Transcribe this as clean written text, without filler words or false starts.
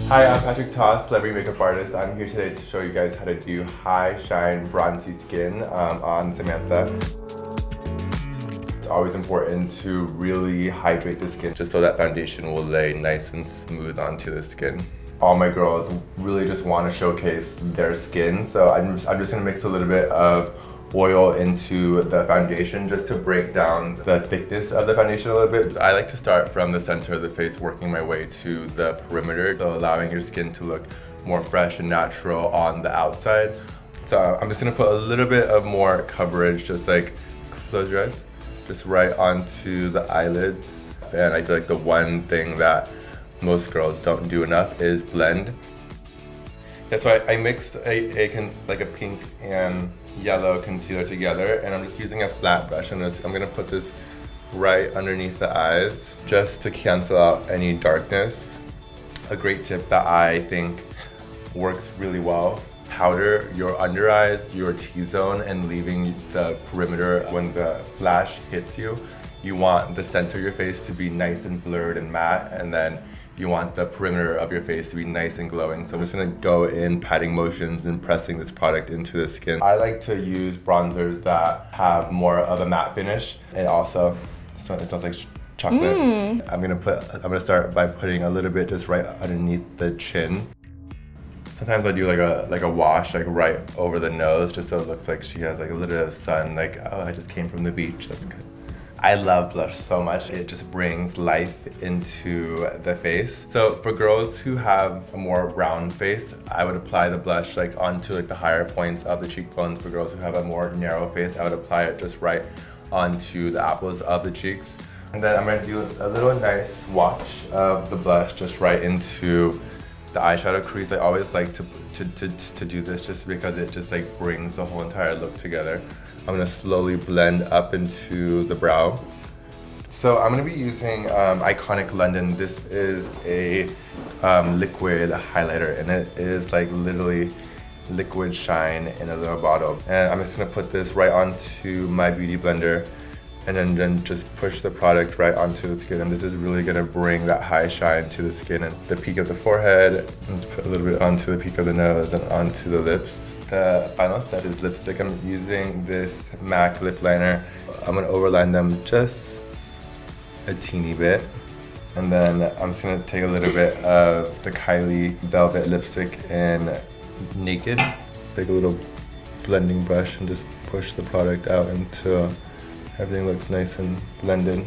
Hi, I'm Patrick Toss, celebrity makeup artist. I'm here today to show you guys how to do high shine bronzy skin on Samantha. It's always important to really hydrate the skin just so that foundation will lay nice and smooth onto the skin. All my girls really just want to showcase their skin, so I'm just gonna mix a little bit of oil into the foundation just to break down the thickness of the foundation a little bit. I like to start from the center of the face, working my way to the perimeter, so allowing your skin to look more fresh and natural on the outside. So I'm just gonna put a little bit of more coverage, just like close your eyes, just right onto the eyelids. And I feel like the one thing that most girls don't do enough is blend. That's why I mixed like a pink and yellow concealer together, and I'm just using a flat brush, and I'm gonna put this right underneath the eyes just to cancel out any darkness. A great tip that I think works really well: powder your under eyes, your T-zone, and leaving the perimeter. When the flash hits you, you want the center of your face to be nice and blurred and matte, and then you want the perimeter of your face to be nice and glowing. So I'm just gonna go in patting motions and pressing this product into the skin. I like to use bronzers that have more of a matte finish, and also it smells like chocolate. I'm gonna start by putting a little bit just right underneath the chin. Sometimes I do like a wash like right over the nose, just so it looks like she has like a little bit of sun, like, oh, I just came from the beach. That's good. I love blush so much. It just brings life into the face. So for girls who have a more round face, I would apply the blush like onto like the higher points of the cheekbones. For girls who have a more narrow face, I would apply it just right onto the apples of the cheeks. And then I'm gonna do a little nice swatch of the blush just right into the eyeshadow crease. I always like to do this just because it just like brings the whole entire look together. I'm gonna slowly blend up into the brow. So I'm gonna be using Iconic London. This is a liquid highlighter, and it is like literally liquid shine in a little bottle. And I'm just gonna put this right onto my beauty blender, and then just push the product right onto the skin. And this is really gonna bring that high shine to the skin and the peak of the forehead, and put a little bit onto the peak of the nose and onto the lips. The final step is lipstick. I'm using this MAC lip liner. I'm gonna overline them just a teeny bit. And then I'm just gonna take a little bit of the Kylie Velvet lipstick in Naked. Take a little blending brush and just push the product out until everything looks nice and blended.